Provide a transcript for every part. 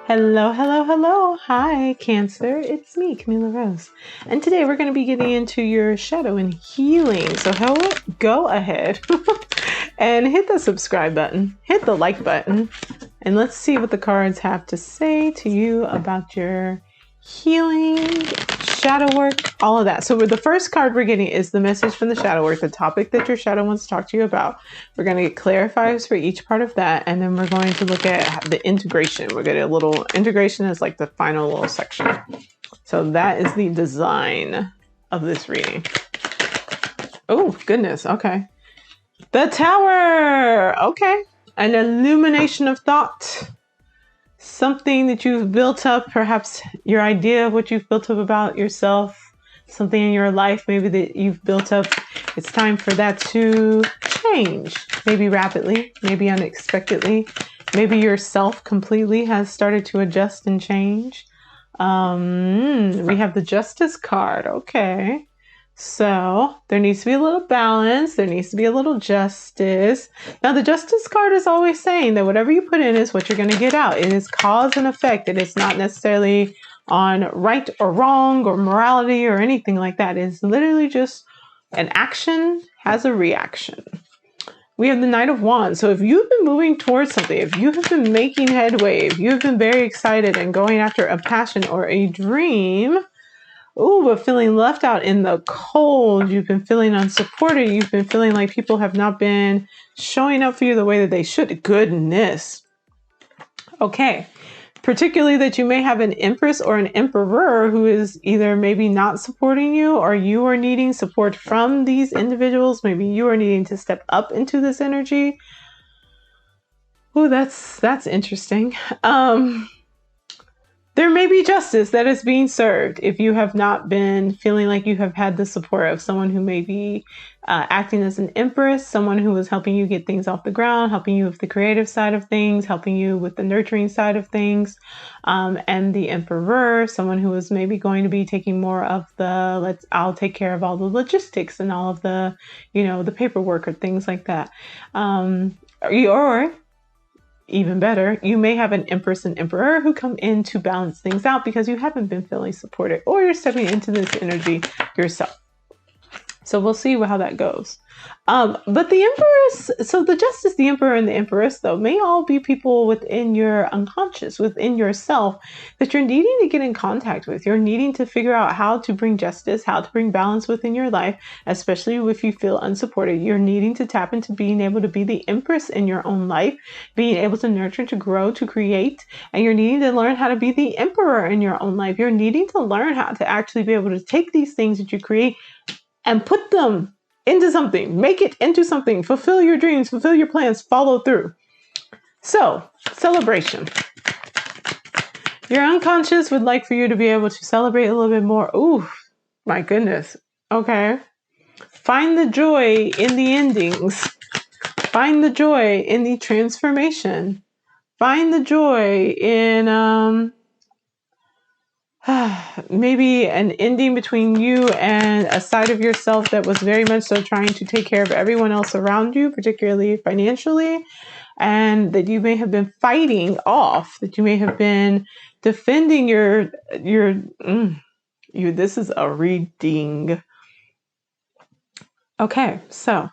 Hello, hello, hello. Hi, Cancer. It's me, Camila Rose. And today we're going to be getting into your shadow and healing. So go ahead and hit the subscribe button, hit the like button, and let's see what the cards have to say to you about your healing, shadow work, all of that. So the first card we're getting is the message from the shadow work, the topic that your shadow wants to talk to you about. We're going to get clarifiers for each part of that, and then we're going to look at the integration. We're getting a little integration as like the final little section. So that is the design of this reading. Oh, goodness. Okay. The Tower. Okay. An illumination of thought. Something that you've built up, perhaps your idea of what you've built up about yourself, something in your life maybe that you've built up. It's time for that to change, maybe rapidly, maybe unexpectedly. Maybe yourself completely has started to adjust and change. We have the Justice card. Okay. So there needs to be a little balance. There needs to be a little justice. Now, the Justice card is always saying that whatever you put in is what you're going to get out. It is cause and effect. It is not necessarily on right or wrong or morality or anything like that. It's literally just an action has a reaction. We have the Knight of Wands. So if you've been moving towards something, if you have been making headway, if you've been very excited and going after a passion or a dream, but feeling left out in the cold, you've been feeling unsupported, you've been feeling like people have not been showing up for you the way that they should. Goodness. Okay. Particularly that you may have an Empress or an Emperor who is either maybe not supporting you, or you are needing support from these individuals. Maybe you are needing to step up into this energy. Oh, that's interesting. There may be justice that is being served if you have not been feeling like you have had the support of someone who may be acting as an empress, someone who is helping you get things off the ground, helping you with the creative side of things, helping you with the nurturing side of things, and the emperor, someone who is maybe going to be taking more of I'll take care of all the logistics and all of the, the paperwork or things like that. Or even better, you may have an Empress and Emperor who come in to balance things out because you haven't been feeling supported, or you're stepping into this energy yourself. So we'll see how that goes. But the Empress, so the Justice, the Emperor, and the Empress, though, may all be people within your unconscious, within yourself, that you're needing to get in contact with. You're needing to figure out how to bring justice, how to bring balance within your life, especially if you feel unsupported. You're needing to tap into being able to be the Empress in your own life, being able to nurture, to grow, to create, and you're needing to learn how to be the Emperor in your own life. You're needing to learn how to actually be able to take these things that you create and put them into something, make it into something, fulfill your dreams, fulfill your plans, follow through. So, celebration. Your unconscious would like for you to be able to celebrate a little bit more. Ooh, my goodness. Okay. Find the joy in the endings. Find the joy in the transformation. Find the joy in maybe an ending between you and a side of yourself that was very much so trying to take care of everyone else around you, particularly financially, and that you may have been fighting off, that you may have been defending this is a reading. Okay, so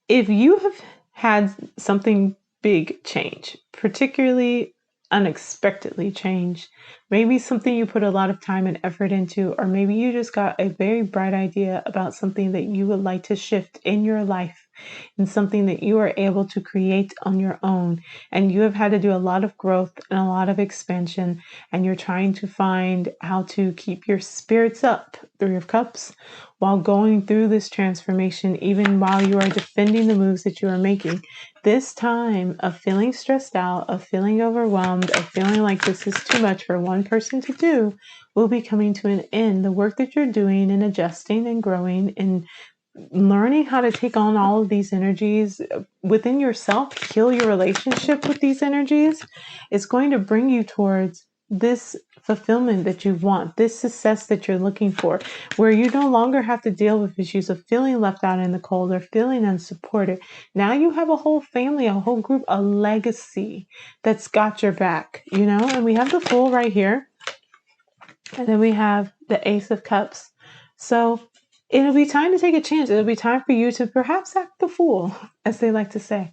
if you have had something big change, particularly unexpectedly change, maybe something you put a lot of time and effort into, or maybe you just got a very bright idea about something that you would like to shift in your life, and something that you are able to create on your own, and you have had to do a lot of growth and a lot of expansion, and you're trying to find how to keep your spirits up, Three of Cups, while going through this transformation, even while you are defending the moves that you are making. This time of feeling stressed out, of feeling overwhelmed, of feeling like this is too much for one person to do, will be coming to an end. The work that you're doing and adjusting and growing and learning how to take on all of these energies within yourself, heal your relationship with these energies, is going to bring you towards this fulfillment that you want, this success that you're looking for, where you no longer have to deal with issues of feeling left out in the cold or feeling unsupported. Now you have a whole family, a whole group, a legacy that's got your back, you know? And we have the Fool right here. And then we have the Ace of Cups. So it'll be time to take a chance. It'll be time for you to perhaps act the fool, as they like to say,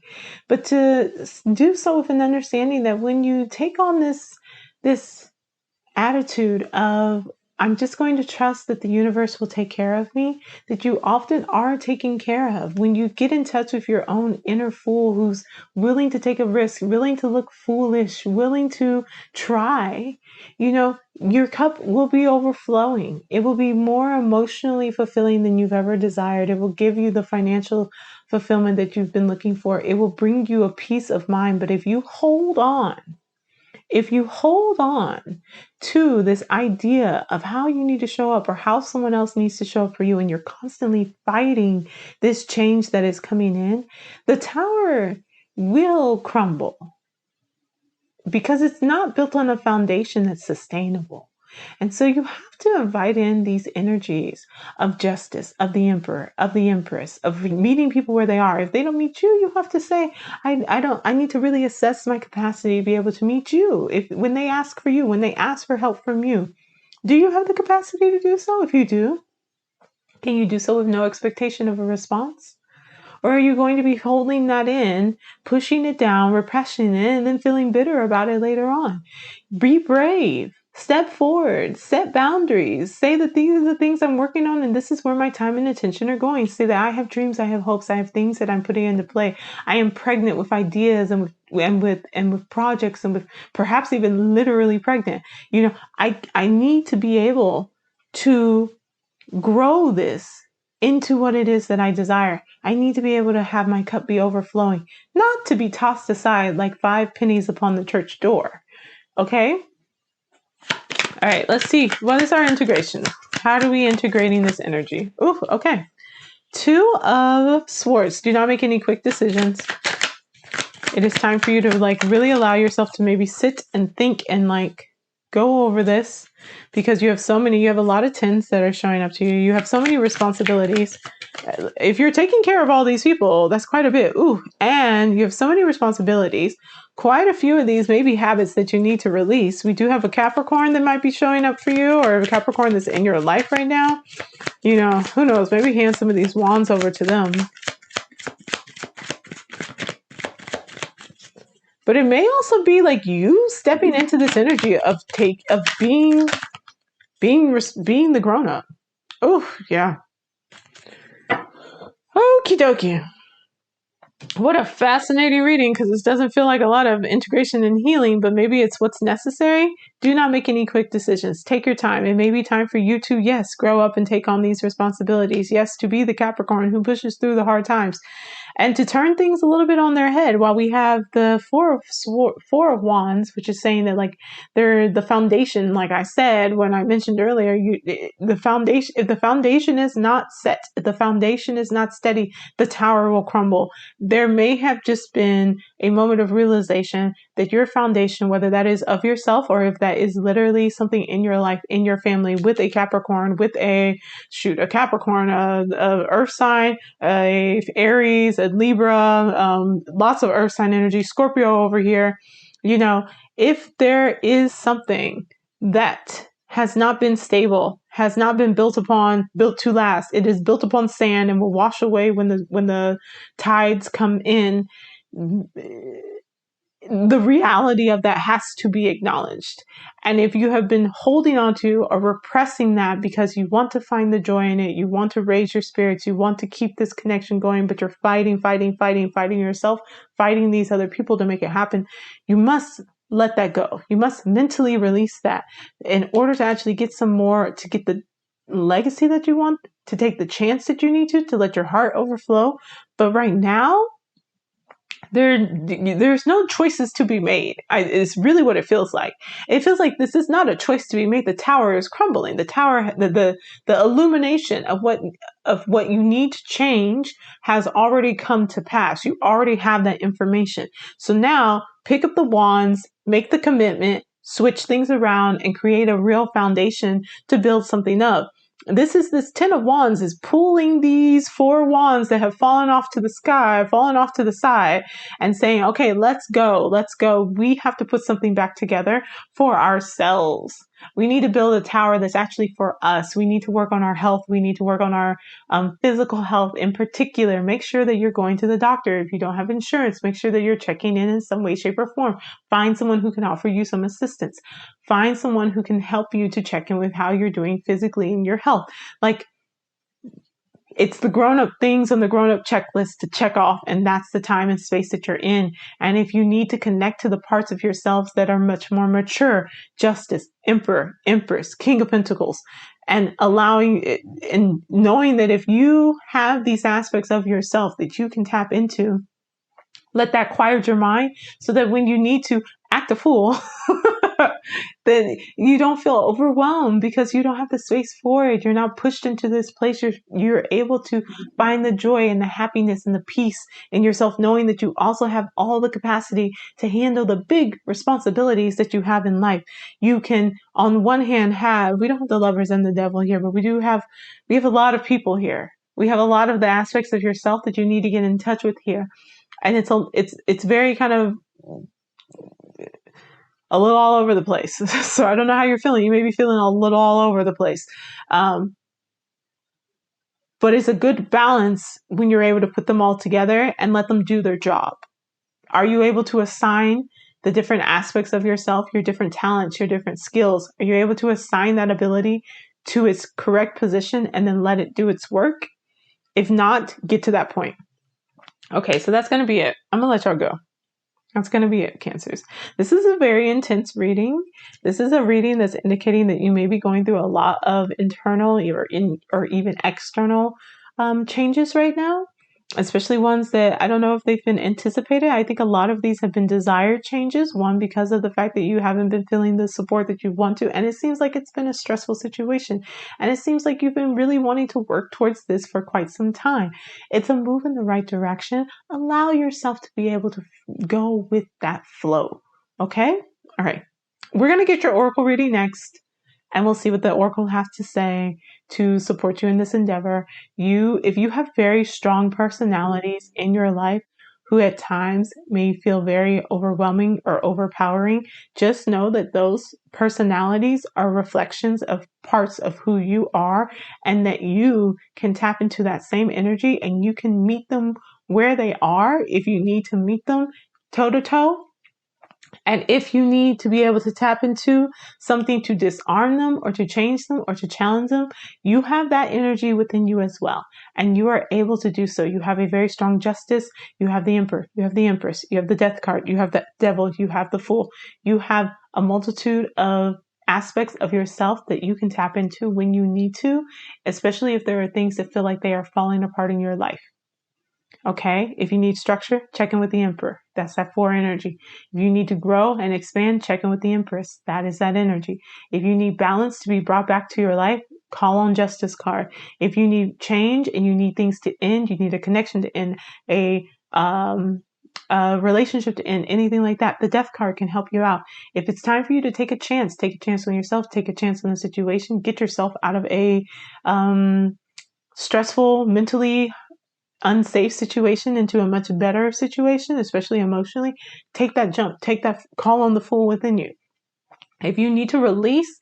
but to do so with an understanding that when you take on this attitude of, I'm just going to trust that the universe will take care of me, that you often are taken care of. When you get in touch with your own inner fool who's willing to take a risk, willing to look foolish, willing to try, you know, your cup will be overflowing. It will be more emotionally fulfilling than you've ever desired. It will give you the financial fulfillment that you've been looking for. It will bring you a peace of mind. But if you hold on to this idea of how you need to show up or how someone else needs to show up for you, and you're constantly fighting this change that is coming in, the tower will crumble because it's not built on a foundation that's sustainable. And so you have to invite in these energies of justice, of the emperor, of the empress, of meeting people where they are. If they don't meet you, you have to say, I need to really assess my capacity to be able to meet you. When they ask for you, when they ask for help from you, do you have the capacity to do so? If you do, can you do so with no expectation of a response? Or are you going to be holding that in, pushing it down, repressing it, and then feeling bitter about it later on? Be brave. Step forward. Set boundaries. Say that these are the things I'm working on, and this is where my time and attention are going. Say that I have dreams, I have hopes, I have things that I'm putting into play. I am pregnant with ideas and with projects, and with perhaps even literally pregnant. You know, I need to be able to grow this into what it is that I desire. I need to be able to have my cup be overflowing, not to be tossed aside like 5 pennies upon the church door. Okay? All right, let's see. What is our integration? How are we integrating this energy? Ooh, okay. 2 of Swords. Do not make any quick decisions. It is time for you to really allow yourself to maybe sit and think and go over this, because you have a lot of 10s that are showing up to you. You have so many responsibilities. If you're taking care of all these people, that's quite a bit. Ooh, and you have so many responsibilities. Quite a few of these may be habits that you need to release. We do have a Capricorn that might be showing up for you, or a Capricorn that's in your life right now. You know, who knows? Maybe hand some of these wands over to them. But it may also be you stepping into this energy of being the grown up. Oh, yeah. Okie dokie. What a fascinating reading, because this doesn't feel like a lot of integration and healing, but maybe it's what's necessary. Do not make any quick decisions. Take your time. It may be time for you to, yes, grow up and take on these responsibilities. Yes, to be the Capricorn who pushes through the hard times, and to turn things a little bit on their head. While we have the Four of Wands, which is saying that they're the foundation. Like I said when I mentioned earlier, the foundation. If the foundation is not set, if the foundation is not steady, the tower will crumble. There may have just been a moment of realization that your foundation, whether that is of yourself or if that is literally something in your life, in your family, with a Capricorn, with a Capricorn, a Earth sign, a Aries, a Libra, lots of Earth sign energy, Scorpio over here. You know, if there is something that has not been stable, has not been built to last, it is built upon sand and will wash away when the tides come in. The reality of that has to be acknowledged. And if you have been holding on to or repressing that because you want to find the joy in it, you want to raise your spirits, you want to keep this connection going, but you're fighting yourself, fighting these other people to make it happen, you must let that go. You must mentally release that in order to actually get to get the legacy that you want, to take the chance that you need to let your heart overflow. But right now, there's no choices to be made. It's really what it feels like. It feels like this is not a choice to be made. The tower is crumbling. The tower, the illumination of what you need to change has already come to pass. You already have that information. So now pick up the wands, make the commitment, switch things around and create a real foundation to build something up. This 10 of wands is pulling these 4 wands that have fallen off to the sky, fallen off to the side, and saying, okay, let's go. We have to put something back together for ourselves. We need to build a tower that's actually for us. We need to work on our health. We need to work on our physical health in particular. Make sure that you're going to the doctor. If you don't have insurance, make sure that you're checking in some way, shape, or form. Find someone who can offer you some assistance. Find someone who can help you to check in with how you're doing physically in your health. Like, it's the grown-up things on the grown-up checklist to check off, and that's the time and space that you're in. And if you need to connect to the parts of yourselves that are much more mature, Justice, Emperor, Empress, King of Pentacles, and allowing it, and knowing that if you have these aspects of yourself that you can tap into, let that quiet your mind so that when you need to act a fool, then you don't feel overwhelmed because you don't have the space for it. You're not pushed into this place. You're able to find the joy and the happiness and the peace in yourself, knowing that you also have all the capacity to handle the big responsibilities that you have in life. You can, on one hand, we don't have the Lovers and the Devil here, but we have a lot of people here. We have a lot of the aspects of yourself that you need to get in touch with here. And it's very kind of a little all over the place. So I don't know how you're feeling. You may be feeling a little all over the place. But it's a good balance when you're able to put them all together and let them do their job. Are you able to assign the different aspects of yourself, your different talents, your different skills? Are you able to assign that ability to its correct position and then let it do its work? If not, get to that point. Okay, so that's going to be it. I'm going to let y'all go. That's going to be it, Cancers. This is a very intense reading. This is a reading that's indicating that you may be going through a lot of internal or even external changes right now, especially ones that I don't know if they've been anticipated. I think a lot of these have been desired changes. One, because of the fact that you haven't been feeling the support that you want to. And it seems like it's been a stressful situation. And it seems like you've been really wanting to work towards this for quite some time. It's a move in the right direction. Allow yourself to be able to go with that flow. Okay? All right. We're going to get your oracle reading next. And we'll see what the oracle has to say to support you in this endeavor. If you have very strong personalities in your life who at times may feel very overwhelming or overpowering, just know that those personalities are reflections of parts of who you are, and that you can tap into that same energy and you can meet them where they are if you need to meet them toe to toe. And if you need to be able to tap into something to disarm them or to change them or to challenge them, you have that energy within you as well. And you are able to do so. You have a very strong Justice. You have the Emperor. You have the Empress. You have the Death card. You have the Devil. You have the Fool. You have a multitude of aspects of yourself that you can tap into when you need to, especially if there are things that feel like they are falling apart in your life. Okay, if you need structure, check in with the Emperor. That's that 4 energy. If you need to grow and expand, check in with the Empress. That is that energy. If you need balance to be brought back to your life, call on Justice card. If you need change and you need things to end, you need a connection to end, a relationship to end, anything like that, the Death card can help you out. If it's time for you to take a chance on yourself, take a chance on the situation, get yourself out of a stressful, mentally unsafe situation into a much better situation, especially emotionally, take that jump, call on the Fool within you. If you need to release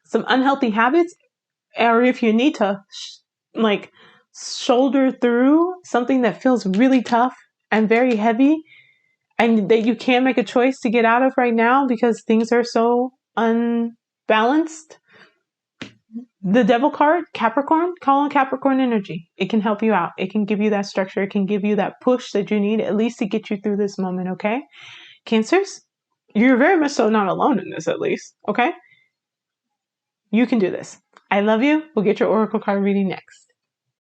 some unhealthy habits, or if you need to shoulder through something that feels really tough and very heavy and that you can't make a choice to get out of right now because things are so unbalanced, the Devil card, Capricorn, call on Capricorn energy. It can help you out. It can give you that structure. It can give you that push that you need, at least to get you through this moment, okay? Cancers, you're very much so not alone in this, at least, okay? You can do this. I love you. We'll get your oracle card reading next.